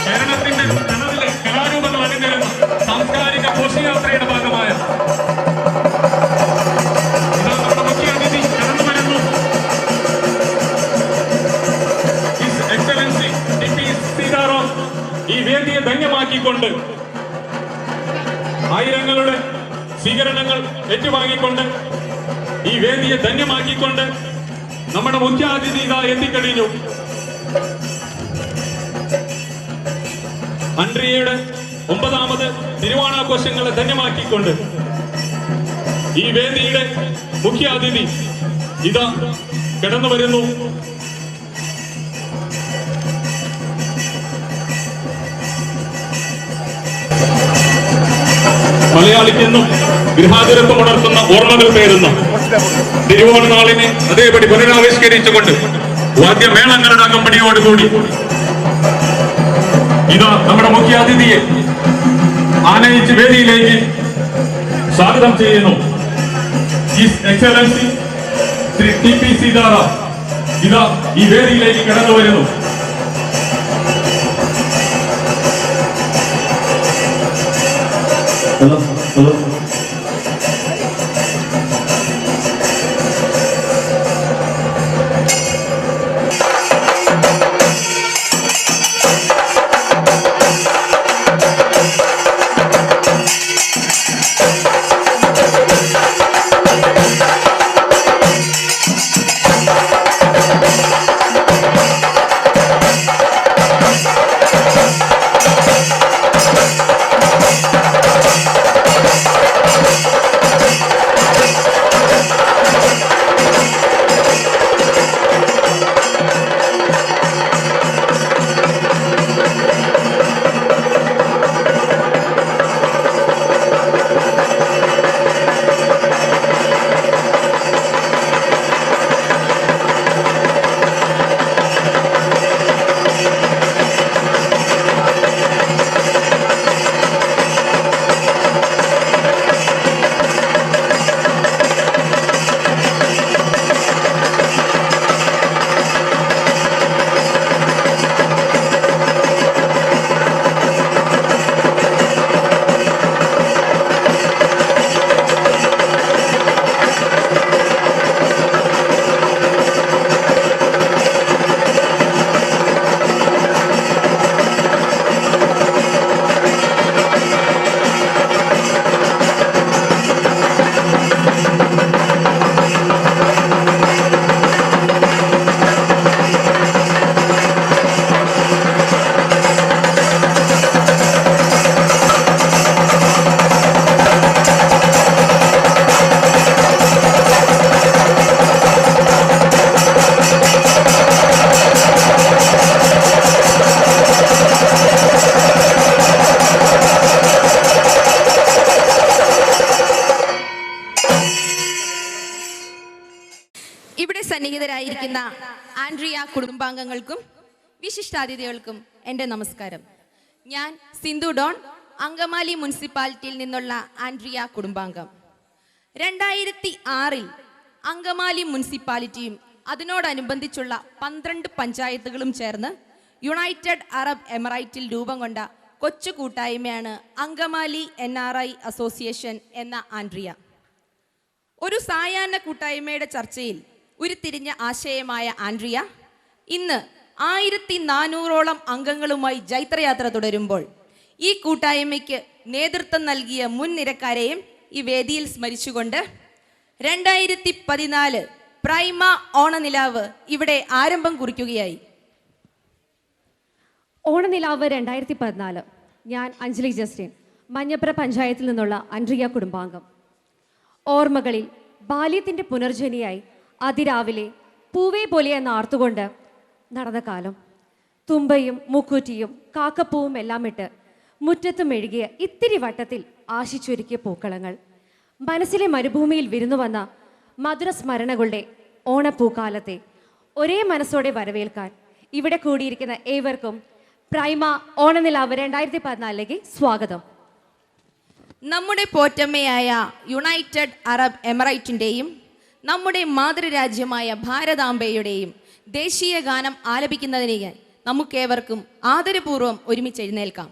കേരളത്തിന്റെ തനതിലെ കലാരൂപങ്ങൾ അണിനിരുന്ന സാംസ്കാരിക ഘോഷയാത്രയുടെ ഭാഗമായ നമ്മുടെ മുഖ്യ അതിഥി കടന്നു വരുന്നു. His excellency TP. സീതാറാം ഈ വേദിയെ ധന്യമാക്കിക്കൊണ്ട് ആയിരങ്ങളുടെ സ്വീകരണങ്ങൾ ഏറ്റുവാങ്ങിക്കൊണ്ട് ഈ വേദിയെ ധന്യമാക്കിക്കൊണ്ട് നമ്മുടെ മുഖ്യാതിഥി ഇതാ എത്തിക്കഴിഞ്ഞു. ആൻഡ്രിയയുടെ 9ാമത് തിരുവോണാഘോഷങ്ങളെ ധന്യമാക്കിക്കൊണ്ട് ഈ വേദിയുടെ മുഖ്യാതിഥി ഇതാ കടന്നു വരുന്നു. മലയാളിക്കെന്നും ഗൃഹാതുരത്വം ഉണർത്തുന്ന ഓർമ്മകൾ പേരുന്ന തിരുവോണ നാളിനെ അതേപടി പുനരാവിഷ്കരിച്ചുകൊണ്ട് വാദ്യമേളങ്ങളുടെ അകമ്പടിയോടുകൂടി ഇതാ നമ്മുടെ മുഖ്യാതിഥിയെ ആനയിച്ച് വേദിയിലേക്ക് സ്വാഗതം ചെയ്യുന്നു. His excellency Shri TP. Sitaram ഇതാ ഈ വേദിയിലേക്ക് കടന്നു വരുന്നു. Hello. സന്നിഹിതരായിരിക്കുന്ന ആൻഡ്രിയ കുടുംബാംഗങ്ങൾക്കും വിശിഷ്ടാതിഥികൾക്കും എൻ്റെ നമസ്കാരം. ഞാൻ സിന്ധു ഡോൺ, അങ്കമാലി മുനിസിപ്പാലിറ്റിയിൽ നിന്നുള്ള ആൻഡ്രിയ കുടുംബാംഗം. 2006 അങ്കമാലി മുനിസിപ്പാലിറ്റിയും അതിനോടനുബന്ധിച്ചുള്ള 12 പഞ്ചായത്തുകളും ചേർന്ന് യുണൈറ്റഡ് അറബ് എമിറേറ്റിൽ രൂപം കൊണ്ട കൊച്ചു കൂട്ടായ്മയാണ് അങ്കമാലി NRI അസോസിയേഷൻ എന്ന ആൻഡ്രിയ. ഒരു സായാഹ്ന കൂട്ടായ്മയുടെ ചർച്ചയിൽ ഉരുത്തിരിഞ്ഞ ആശയമായ ആൻഡ്രിയ ഇന്ന് 1400ഓളം അംഗങ്ങളുമായി ജൈത്രയാത്ര തുടരുമ്പോൾ ഈ കൂട്ടായ്മയ്ക്ക് നേതൃത്വം നൽകിയ മുൻ നിരക്കാരെയും ഈ വേദിയിൽ സ്മരിച്ചുകൊണ്ട് 2014 പ്രൈമ ഓണനിലാവ് ഇവിടെ ആരംഭം കുറിക്കുകയായി. ഓണനിലാവ് 2014. ഞാൻ അഞ്ജലി ജസ്റ്റിൻ, മഞ്ഞപ്ര പഞ്ചായത്തിൽ നിന്നുള്ള ആൻഡ്രിയ കുടുംബാംഗം. ഓർമ്മകളിൽ ബാല്യത്തിൻ്റെ പുനർജനിയായി അതിരാവിലെ പൂവേ പോലെ എന്നാർത്തുകൊണ്ട് നടന്ന കാലം. തുമ്പയും മുക്കൂറ്റിയും കാക്കപ്പൂവും എല്ലാം ഇട്ട് മുറ്റത്ത് മെഴുകിയ ഇത്തിരി വട്ടത്തിൽ ആശിച്ചൊരുക്കിയ പൂക്കളങ്ങൾ, മനസ്സിലെ മരുഭൂമിയിൽ വിരുന്നു വന്ന മധുര സ്മരണകളുടെ ഓണപ്പൂക്കാലത്തെ ഒരേ മനസ്സോടെ വരവേൽക്കാൻ ഇവിടെ കൂടിയിരിക്കുന്ന ഏവർക്കും പ്രൈമ ഓണനിലാവ് 2014 സ്വാഗതം. നമ്മുടെ പോറ്റമ്മയായ യുണൈറ്റഡ് അറബ് എമിറേറ്റിൻ്റെയും നമ്മുടെ മാതൃരാജ്യമായ ഭാരതാംബയുടെയും ദേശീയ ഗാനം ആലപിക്കുന്നതിന് നമുക്കേവർക്കും ആദരപൂർവ്വം ഒരുമിച്ച് എഴുന്നേൽക്കാം.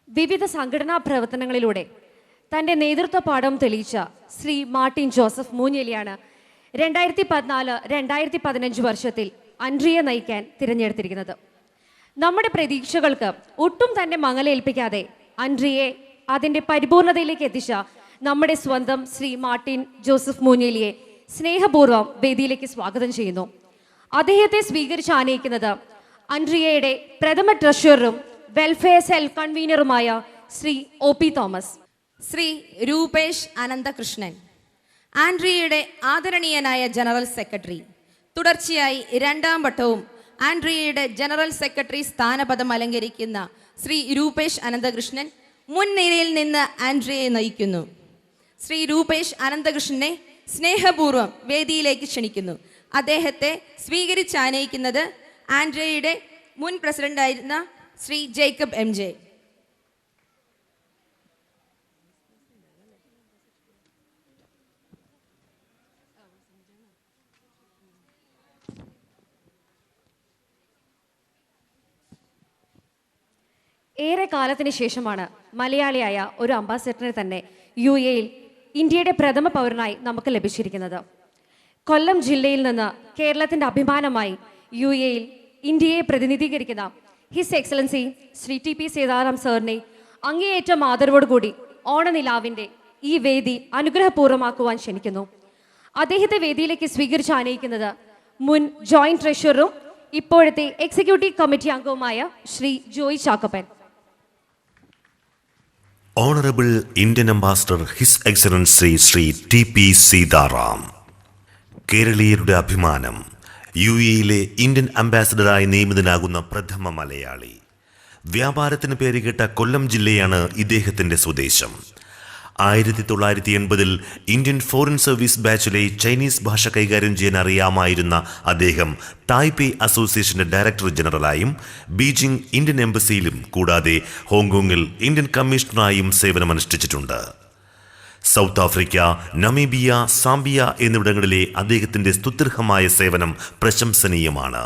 വിവിധ സംഘടനാ പ്രവർത്തനങ്ങളിലൂടെ തൻ്റെ നേതൃത്വ പാഠം തെളിയിച്ച ശ്രീ മാർട്ടിൻ ജോസഫ് മൂഞ്ഞേലിയാണ് 2014-2015 വർഷത്തിൽ അൻഡ്രിയെ നയിക്കാൻ തിരഞ്ഞെടുത്തിരിക്കുന്നത്. നമ്മുടെ പ്രതീക്ഷകൾക്ക് ഒട്ടും തന്നെ മങ്ങലേൽപ്പിക്കാതെ അൻഡ്രിയെ അതിൻ്റെ പരിപൂർണതയിലേക്ക് എത്തിച്ച നമ്മുടെ സ്വന്തം ശ്രീ മാർട്ടിൻ ജോസഫ് മൂഞ്ഞേലിയെ സ്നേഹപൂർവ്വം വേദിയിലേക്ക് സ്വാഗതം ചെയ്യുന്നു. അദ്ദേഹത്തെ സ്വീകരിച്ച് ആനയിക്കുന്നത് അൻഡ്രിയയുടെ പ്രഥമ ട്രഷററും വെൽഫെയർ സെൽ കൺവീനറുമായ ശ്രീ OP തോമസ്, ശ്രീ രൂപേഷ് അനന്തകൃഷ്ണൻ, ആൻഡ്രിയയുടെ ആദരണീയനായ ജനറൽ സെക്രട്ടറി, തുടർച്ചയായി 2ാം വട്ടവും ആൻഡ്രിയയുടെ ജനറൽ സെക്രട്ടറി സ്ഥാനപദം അലങ്കരിക്കുന്ന ശ്രീ രൂപേഷ് അനന്തകൃഷ്ണൻ മുൻനിരയിൽ നിന്ന് ആൻഡ്രിയയെ നയിക്കുന്നു. ശ്രീ രൂപേഷ് അനന്തകൃഷ്ണനെ സ്നേഹപൂർവ്വം വേദിയിലേക്ക് ക്ഷണിക്കുന്നു. അദ്ദേഹത്തെ സ്വീകരിച്ചാനയിക്കുന്നത് ആൻഡ്രിയയുടെ മുൻ പ്രസിഡന്റായിരുന്ന ശ്രീ ജേക്കബ് MJ. ഏറെ കാലത്തിന് ശേഷമാണ് മലയാളിയായ ഒരു അംബാസഡറിനെ തന്നെ UAE-യിൽ ഇന്ത്യയുടെ പ്രഥമ പൗരനായി നമുക്ക് ലഭിച്ചിരിക്കുന്നത്. കൊല്ലം ജില്ലയിൽ നിന്ന് കേരളത്തിൻ്റെ അഭിമാനമായി UAE-യിൽ ഇന്ത്യയെ പ്രതിനിധീകരിക്കുന്ന his excellency Shri TP Sitaram സാറിനെ അങ്ങേയറ്റം ആദരവോടുകൂടി ഓണനിലാവിൻ്റെ ഈ വേദി അനുഗ്രഹപൂർവ്വമാക്കുവാൻ ക്ഷണിക്കുന്നു. അദ്ദേഹത്തെ വേദിയിലേക്ക് സ്വീകരിച്ച് ആനയിക്കുന്നത് മുൻ ജോയിന്റ് ട്രഷററും ഇപ്പോഴത്തെ എക്സിക്യൂട്ടീവ് കമ്മിറ്റി അംഗവുമായ Shri Joy Chackappan. Honourable Indian ambassador his excellency Shri TP Sitaram, കേരളീയരുടെ അഭിമാനം, UAE-യിലെ ഇന്ത്യൻ അംബാസഡറായി നിയമിതനാകുന്ന പ്രഥമ മലയാളി. വ്യാപാരത്തിന് പേരുകേട്ട കൊല്ലം ജില്ലയാണ് ഇദ്ദേഹത്തിൻ്റെ സ്വദേശം. 1980-ൽ ഇന്ത്യൻ ഫോറിൻ സർവീസ് ബാച്ചിലെ ചൈനീസ് ഭാഷ കൈകാര്യം ചെയ്യാൻ അറിയാമായിരുന്ന അദ്ദേഹം തായ്പേ അസോസിയേഷന്റെ ഡയറക്ടർ ജനറലായും ബീജിംഗ് ഇന്ത്യൻ എംബസിയിലും കൂടാതെ ഹോങ്കോങ്ങിൽ ഇന്ത്യൻ കമ്മീഷണറായും സേവനമനുഷ്ഠിച്ചിട്ടുണ്ട്. സൗത്ത് ആഫ്രിക്ക, നമീബിയ, സാംബിയ എന്നിവിടങ്ങളിലെ അദ്ദേഹത്തിൻ്റെ സ്തുത്യർഹമായ സേവനം പ്രശംസനീയമാണ്.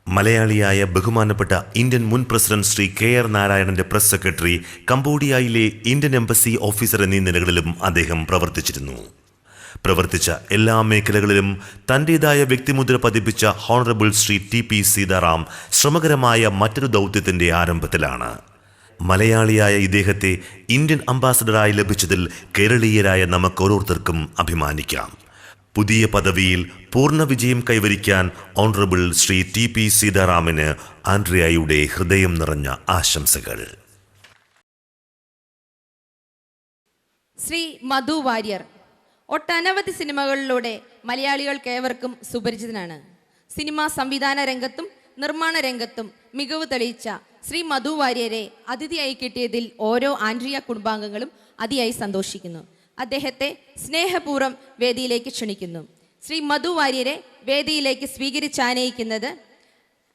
മലയാളിയായ ബഹുമാനപ്പെട്ട ഇന്ത്യൻ മുൻ പ്രസിഡന്റ് ശ്രീ KR നാരായണന്റെ പ്രസ് സെക്രട്ടറി, കംബോഡിയയിലെ ഇന്ത്യൻ എംബസി ഓഫീസർ എന്നീ നിലകളിലും അദ്ദേഹം പ്രവർത്തിച്ചിരുന്നു. പ്രവർത്തിച്ച എല്ലാ മേഖലകളിലും തന്റേതായ വ്യക്തിമുദ്ര പതിപ്പിച്ച ഹോണറബിൾ ശ്രീ TP സീതാറാം ശ്രമകരമായ മറ്റൊരു ദൗത്യത്തിന്റെ ആരംഭത്തിലാണ്. മലയാളിയായ ഇദ്ദേഹത്തെ ഇന്ത്യൻ അംബാസഡറായി ലഭിച്ചതിൽ കേരളീയരായ നമുക്കോരോരുത്തർക്കും അഭിമാനിക്കാം. പുതിയ പദവിയിൽ പൂർണ്ണ വിജയം കൈവരിക്കാൻ ഓണറബിൾ ശ്രീ TP സീതാറാമിന് ആൻഡ്രിയയുടെ ഹൃദയം നിറഞ്ഞ ആശംസകൾ. ശ്രീ മധു വാര്യർ ഒട്ടനവധി സിനിമകളിലൂടെ മലയാളികൾക്കേവർക്കും സുപരിചിതനാണ്. സിനിമാ സംവിധാന രംഗത്തും നിർമ്മാണ രംഗത്തും മികവ് തെളിയിച്ച ശ്രീ മധു വാര്യരെ അതിഥിയായി കിട്ടിയതിൽ ഓരോ ആൻഡ്രിയ കുടുംബാംഗങ്ങളും അതിയായി സന്തോഷിക്കുന്നു. അദ്ദേഹത്തെ സ്നേഹപൂർവ്വം വേദിയിലേക്ക് ക്ഷണിക്കുന്നു. ശ്രീ മധു വാര്യരെ വേദിയിലേക്ക് സ്വീകരിച്ചാനയിക്കുന്നത്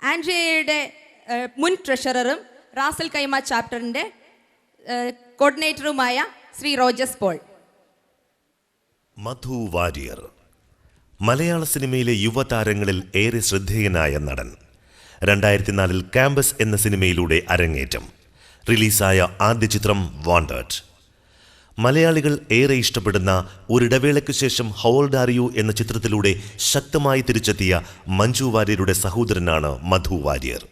ആൻഡ്രിയയുടെ മുൻ ട്രഷററും റാസൽ കൈമ ചാപ്റ്ററിൻ്റെ കോർഡിനേറ്ററുമായ ശ്രീ റോജസ് പോൾ. മധു വാര്യർ മലയാള സിനിമയിലെ യുവതാരങ്ങളിൽ ഏറെ ശ്രദ്ധേയനായ നടൻ. 2004 ക്യാമ്പസ് എന്ന സിനിമയിലൂടെ അരങ്ങേറ്റം. റിലീസായ ആദ്യ ചിത്രം വാണ്ടഡ്. മലയാളികൾ ഏറെ ഇഷ്ടപ്പെടുന്ന ഒരിടവേളയ്ക്കു ശേഷം ഹൗ ഓൾഡ് ആർ യു എന്ന ചിത്രത്തിലൂടെ ശക്തമായി തിരിച്ചെത്തിയ മഞ്ജു വാര്യരുടെ സഹോദരനാണ് മധു വാര്യർ.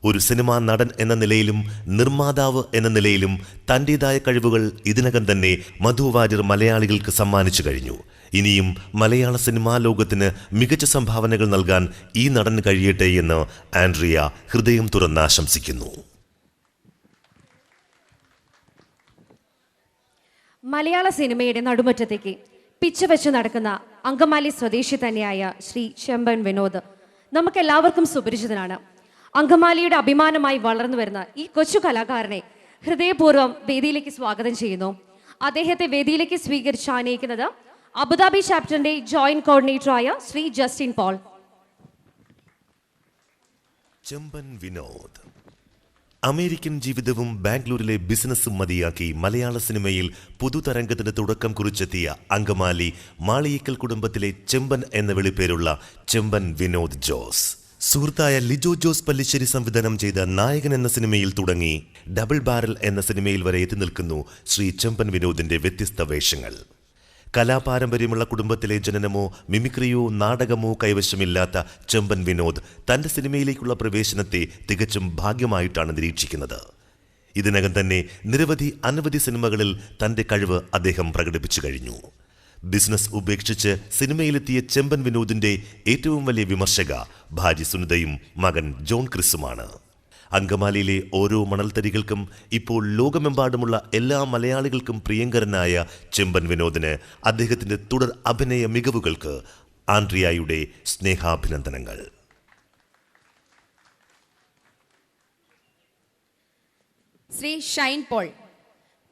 ഒരു സിനിമാ നടൻ എന്ന നിലയിലും നിർമ്മാതാവ് എന്ന നിലയിലും തൻ്റെതായ കഴിവുകൾ ഇതിനകം തന്നെ മധു വാര്യർ മലയാളികൾക്ക് സമ്മാനിച്ചു കഴിഞ്ഞു. ഇനിയും മലയാള സിനിമാ ലോകത്തിന് മികച്ച സംഭാവനകൾ നൽകാൻ ഈ നടന് കഴിയട്ടെ എന്ന് ആൻഡ്രിയ ഹൃദയം തുറന്ന് ആശംസിക്കുന്നു. മലയാള സിനിമയുടെ നടുമുറ്റത്തേക്ക് പിച്ച വെച്ച് നടക്കുന്ന അങ്കമാലി സ്വദേശി തന്നെയായ ശ്രീ ചെമ്പൻ വിനോദ് നമുക്കെല്ലാവർക്കും സുപരിചിതനാണ്. അങ്കമാലിയുടെ അഭിമാനമായി വളർന്നു വരുന്ന ഈ കൊച്ചു കലാകാരനെ ഹൃദയപൂർവ്വം വേദിയിലേക്ക് സ്വാഗതം ചെയ്യുന്നു. അദ്ദേഹത്തെ വേദിയിലേക്ക് സ്വീകരിച്ച് ആനയിക്കുന്നത് അബുദാബി ചാപ്റ്ററിന്റെ ജോയിന്റ് കോർഡിനേറ്ററായ Shri Justin Paul. Chemban Vinod American ജീവിതവും ബാംഗ്ലൂരിലെ ബിസിനസ്സും മതിയാക്കി മലയാള സിനിമയിൽ പുതുതരംഗത്തിന് തുടക്കം കുറിച്ചെത്തിയ അങ്കമാലി മാളിയേക്കൽ കുടുംബത്തിലെ ചെമ്പൻ എന്ന വിളിപ്പേരുള്ള ചെമ്പൻ വിനോദ് ജോസ്. സുഹൃത്തായ ലിജോ ജോസ് പല്ലിശ്ശേരി സംവിധാനം ചെയ്ത നായകൻ എന്ന സിനിമയിൽ തുടങ്ങി ഡബിൾ ബാരൽ എന്ന സിനിമയിൽ വരെ എത്തി നിൽക്കുന്നു ശ്രീ ചെമ്പൻ വിനോദിന്റെ വ്യത്യസ്ത വേഷങ്ങൾ. കലാപാരമ്പര്യമുള്ള കുടുംബത്തിലെ ജനനമോ മിമിക്രിയോ നാടകമോ കൈവശമില്ലാത്ത ചെമ്പൻ വിനോദ് തന്റെ സിനിമയിലേക്കുള്ള പ്രവേശനത്തെ തികച്ചും ഭാഗ്യമായിട്ടാണ് നിരീക്ഷിക്കുന്നത്. ഇതിനകം തന്നെ അനവധി സിനിമകളിൽ തന്റെ കഴിവ് അദ്ദേഹം പ്രകടിപ്പിച്ചു കഴിഞ്ഞു. ബിസിനസ് ഉപേക്ഷിച്ച് സിനിമയിലെത്തിയ ചെമ്പൻ വിനോദിന്റെ ഏറ്റവും വലിയ വിമർശക ഭാര്യ സുനിതയും മകൻ ജോൺ ക്രിസുമാണ്. അങ്കമാലിയിലെ ഓരോ മണൽത്തരികൾക്കും ഇപ്പോൾ ലോകമെമ്പാടുമുള്ള എല്ലാ മലയാളികൾക്കും പ്രിയങ്കരനായ ചെമ്പൻ വിനോദിന് അദ്ദേഹത്തിന്റെ തുടർ അഭിനയ മികവുകൾക്ക് ആൻഡ്രിയയുടെ സ്നേഹാഭിനന്ദനങ്ങൾ. ശ്രീ ഷൈൻ പോൾ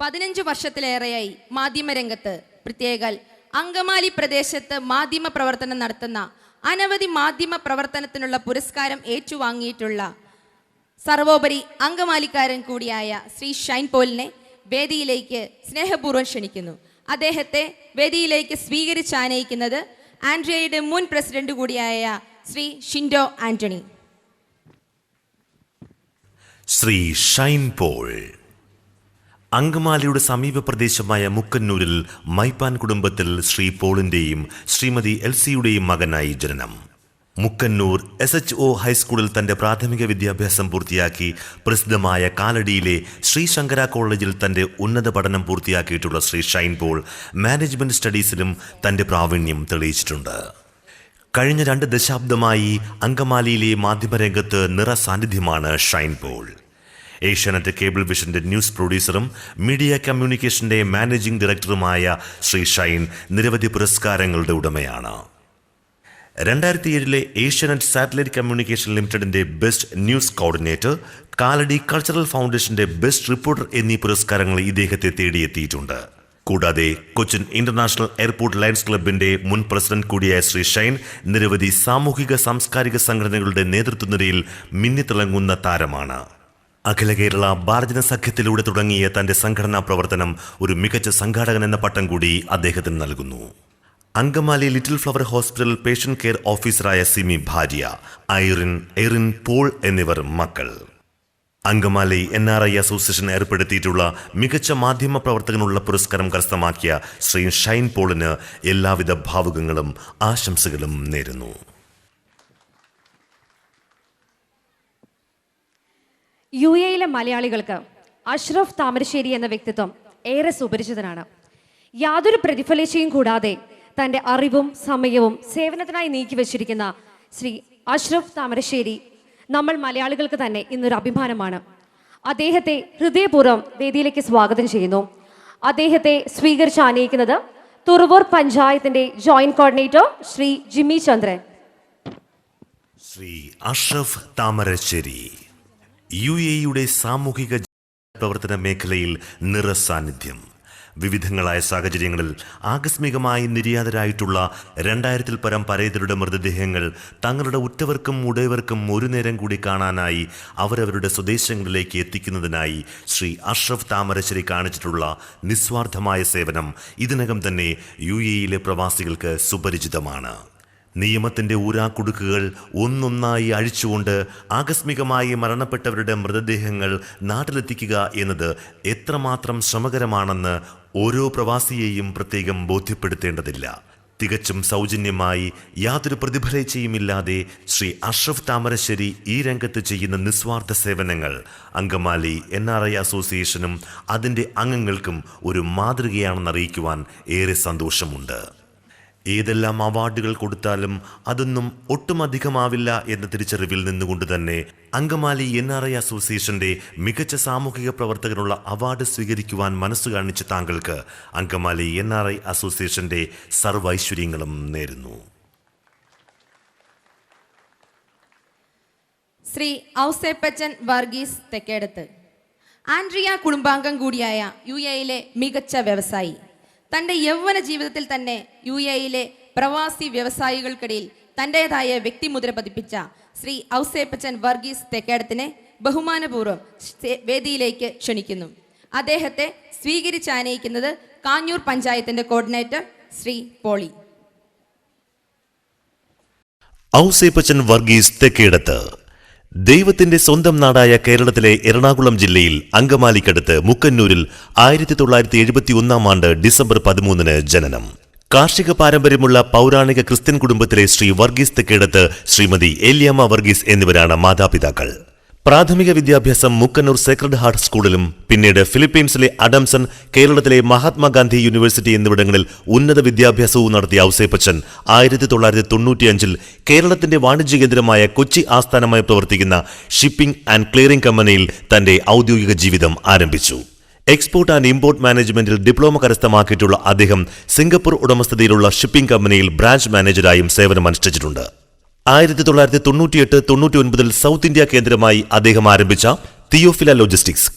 15 വർഷത്തിലേറെയായി മാധ്യമരംഗത്ത്, പ്രത്യേക അങ്കമാലി പ്രദേശത്ത് മാധ്യമ പ്രവർത്തനം നടത്തുന്ന അനവധി മാധ്യമ പ്രവർത്തനത്തിനുള്ള പുരസ്കാരം ഏറ്റുവാങ്ങിയിട്ടുള്ള സർവോപരി അങ്കമാലിക്കാരൻ കൂടിയായ ശ്രീ ഷൈൻ പോളിനെ വേദിയിലേക്ക് സ്നേഹപൂർവ്വം ക്ഷണിക്കുന്നു. അദ്ദേഹത്തെ വേദിയിലേക്ക് സ്വീകരിച്ചാനയിക്കുന്നത് ആൻഡ്രിയയുടെ മുൻ പ്രസിഡന്റ് കൂടിയായ ശ്രീ ഷിൻഡോ ആന്റണി. ശ്രീ ഷൈൻ പോൾ അങ്കമാലിയുടെ സമീപ പ്രദേശമായ മുക്കന്നൂരിൽ മൈപ്പാൻ കുടുംബത്തിൽ ശ്രീ പോളിന്റെയും ശ്രീമതി എൽസിയുടെയും മകനായി ജനനം. മുക്കന്നൂർ SHO ഹൈസ്കൂളിൽ തന്റെ പ്രാഥമിക വിദ്യാഭ്യാസം പൂർത്തിയാക്കി പ്രസിദ്ധമായ കാലടിയിലെ ശ്രീ ശങ്കര കോളേജിൽ തന്റെ ഉന്നത പഠനം പൂർത്തിയാക്കിയിട്ടുള്ള ശ്രീ ഷൈൻ പോൾ മാനേജ്മെന്റ് സ്റ്റഡീസിലും തന്റെ പ്രാവീണ്യം തെളിയിച്ചിട്ടുണ്ട്. കഴിഞ്ഞ 2 ദശാബ്ദമായി അങ്കമാലിയിലെ മാധ്യമരംഗത്ത് നിറസാന്നിധ്യമാണ് ഷൈൻ പോൾ. ഏഷ്യാനെറ്റ് കേബിൾ വിഷന്റെ ന്യൂസ് പ്രൊഡ്യൂസറും മീഡിയ കമ്മ്യൂണിക്കേഷന്റെ മാനേജിംഗ് ഡയറക്ടറുമായ ശ്രീ ഷൈൻ നിരവധി പുരസ്കാരങ്ങളുടെ ഉടമയാണ്. 2007 ഏഷ്യാനെറ്റ് സാറ്റലൈറ്റ് കമ്മ്യൂണിക്കേഷൻ ലിമിറ്റഡിന്റെ best news coordinator, Kalady cultural ഫൗണ്ടേഷന്റെ ബെസ്റ്റ് റിപ്പോർട്ടർ എന്നീ പുരസ്കാരങ്ങൾ ഇദ്ദേഹത്തെ തേടിയെത്തിയിട്ടുണ്ട്. കൂടാതെ കൊച്ചിൻ ഇന്റർനാഷണൽ എയർപോർട്ട് ലയൺസ് ക്ലബിന്റെ മുൻ പ്രസിഡന്റ് കൂടിയായ ശ്രീ ഷൈൻ നിരവധി സാമൂഹിക സാംസ്കാരിക സംഘടനകളുടെ നേതൃത്വനിരയിൽ മിന്നിത്തിളങ്ങുന്ന താരമാണ്. അഖില കേരള ഭാരജന സഖ്യത്തിലൂടെ തുടങ്ങിയ തന്റെ സംഘടനാ പ്രവർത്തനം ഒരു മികച്ച സംഘാടകൻ എന്ന പട്ടം കൂടി അദ്ദേഹത്തിന് നൽകുന്നു. Angamaly little flower hospital patient care ഓഫീസറായ സിമി ഭാര്യ, എറിൻ പോൾ എന്നിവർ മക്കൾ. അങ്കമാലി NRI അസോസിയേഷൻ ഏർപ്പെടുത്തിയിട്ടുള്ള മികച്ച മാധ്യമ പ്രവർത്തകനുള്ള പുരസ്കാരം കരസ്ഥമാക്കിയ ശ്രീ ഷൈൻ പോളിന് എല്ലാവിധ ഭാവുകങ്ങളും ആശംസകളും നേരുന്നു. UAE മലയാളികൾക്ക് അഷ്റഫ് താമരശ്ശേരി എന്ന വ്യക്തിത്വം ഏറെ സുപരിചിതനാണ്. യാതൊരു പ്രതിഫലേച്ഛയും കൂടാതെ തൻ്റെ അറിവും സമയവും സേവനത്തിനായി നീക്കിവെച്ചിരിക്കുന്ന ശ്രീ അഷ്റഫ് താമരശ്ശേരി നമ്മൾ മലയാളികൾക്ക് തന്നെ ഇന്നൊരു അഭിമാനമാണ്. അദ്ദേഹത്തെ ഹൃദയപൂർവ്വം വേദിയിലേക്ക് സ്വാഗതം ചെയ്യുന്നു. അദ്ദേഹത്തെ സ്വീകരിച്ച് ആനയിക്കുന്നത് തുറവൂർ പഞ്ചായത്തിന്റെ ജോയിന്റ് കോർഡിനേറ്റർ ശ്രീ ജിമ്മി ചന്ദ്രൻ. ശ്രീ അഷ്റഫ് താമരശ്ശേരി UAE സാമൂഹിക പ്രവർത്തന മേഖലയിൽ നിറസാന്നിധ്യം. വിവിധങ്ങളായ സാഹചര്യങ്ങളിൽ ആകസ്മികമായി നിര്യാതരായിട്ടുള്ള 2000-ൽ പരം പരേതരുടെ മൃതദേഹങ്ങൾ തങ്ങളുടെ ഉറ്റവർക്കും ഉടയവർക്കും ഒരു നേരം കൂടി കാണാനായി അവരവരുടെ സ്വദേശങ്ങളിലേക്ക് എത്തിക്കുന്നതിനായി ശ്രീ അഷ്റഫ് താമരശ്ശേരി കാണിച്ചിട്ടുള്ള നിസ്വാർത്ഥമായ സേവനം ഇതിനകം തന്നെ UAE പ്രവാസികൾക്ക് സുപരിചിതമാണ്. നിയമത്തിന്റെ ഊരാക്കുടുക്കുകൾ ഒന്നൊന്നായി അഴിച്ചുകൊണ്ട് ആകസ്മികമായി മരണപ്പെട്ടവരുടെ മൃതദേഹങ്ങൾ നാട്ടിലെത്തിക്കുക എന്നത് എത്രമാത്രം ശ്രമകരമാണെന്ന് ഓരോ പ്രവാസിയെയും പ്രത്യേകം ബോധ്യപ്പെടുത്തേണ്ടതില്ല. തികച്ചും സൗജന്യമായി യാതൊരു പ്രതിഫലേച്ഛയുമില്ലാതെ ശ്രീ അഷ്റഫ് താമരശ്ശേരി ഈ രംഗത്ത് ചെയ്യുന്ന നിസ്വാർത്ഥ സേവനങ്ങൾ അങ്കമാലി NRI അസോസിയേഷനും അതിൻ്റെ അംഗങ്ങൾക്കും ഒരു മാതൃകയാണെന്ന് അറിയിക്കുവാൻ ഏറെ സന്തോഷമുണ്ട്. ഏതെല്ലാം അവാർഡുകൾ കൊടുത്താലും അതൊന്നും ഒട്ടും അധികമാവില്ല എന്ന തിരിച്ചറിവിൽ നിന്നുകൊണ്ട് തന്നെ അങ്കമാലി NRI അസോസിയേഷന്റെ മികച്ച സാമൂഹിക പ്രവർത്തകനുള്ള അവാർഡ് സ്വീകരിക്കുവാൻ മനസ്സു കാണിച്ച താങ്കൾക്ക് അങ്കമാലി NRI അസോസിയേഷന്റെ സർവൈശ്വര്യങ്ങളും നേരുന്നു. ശ്രീ ഔസേപ്പച്ചൻ വർഗീസ് തെക്കേടത്ത് ആൻഡ്രിയ കുടുംബാംഗം കൂടിയായ UAE മികച്ച വ്യവസായി. തൻ്റെ യൗവന ജീവിതത്തിൽ തന്നെ UAE പ്രവാസി വ്യവസായികൾക്കിടയിൽ തൻ്റെതായ വ്യക്തിമുദ്ര പതിപ്പിച്ച ശ്രീ ഔസേപ്പച്ചൻ വർഗീസ് തെക്കേടത്തിനെ ബഹുമാനപൂർവ്വം വേദിയിലേക്ക് ക്ഷണിക്കുന്നു. അദ്ദേഹത്തെ സ്വീകരിച്ചാനയിക്കുന്നത് കാഞ്ഞൂർ പഞ്ചായത്തിന്റെ കോർഡിനേറ്റർ ശ്രീ പോളി. ഔസേപ്പച്ചൻ വർഗീസ് തെക്കേടത്ത് ദൈവത്തിന്റെ സ്വന്തം നാടായ കേരളത്തിലെ എറണാകുളം ജില്ലയിൽ അങ്കമാലിക്കടുത്ത് മുക്കന്നൂരിൽ 1971 ഡിസംബർ 13 ജനനം. കാർഷിക പാരമ്പര്യമുള്ള പൗരാണിക ക്രിസ്ത്യൻ കുടുംബത്തിലെ ശ്രീ വർഗീസ് തെക്കേടത്ത്, ശ്രീമതി ഏലിയാമ്മ വർഗീസ് എന്നിവരാണ് മാതാപിതാക്കൾ. പ്രാഥമിക വിദ്യാഭ്യാസം മുക്കന്നൂർ സേക്രഡ് ഹാർട്ട് സ്കൂളിലും പിന്നീട് ഫിലിപ്പീൻസിലെ അഡംസൺ, കേരളത്തിലെ മഹാത്മാഗാന്ധി യൂണിവേഴ്സിറ്റി എന്നിവിടങ്ങളിൽ ഉന്നത വിദ്യാഭ്യാസവും നടത്തിയ ഔസേപ്പച്ചൻ 1995 കേരളത്തിന്റെ വാണിജ്യ കേന്ദ്രമായ കൊച്ചി ആസ്ഥാനമായി പ്രവർത്തിക്കുന്ന ഷിപ്പിംഗ് ആൻഡ് ക്ലിയറിംഗ് കമ്പനിയിൽ തന്റെ ഔദ്യോഗിക ജീവിതം ആരംഭിച്ചു. എക്സ്പോർട്ട് ആൻഡ് ഇമ്പോർട്ട് മാനേജ്മെന്റിൽ ഡിപ്ലോമ കരസ്ഥമാക്കിയിട്ടുള്ള അദ്ദേഹം സിംഗപ്പൂർ ഉടമസ്ഥതയിലുള്ള ഷിപ്പിംഗ് കമ്പനിയിൽ ബ്രാഞ്ച് മാനേജരായും സേവനമനുഷ്ഠിച്ചിട്ടുണ്ട്. 1998-99 സൗത്ത് ഇന്ത്യ കേന്ദ്രമായി അദ്ദേഹം ആരംഭിച്ച തിയോഫില ലോജിസ്റ്റിക്സ്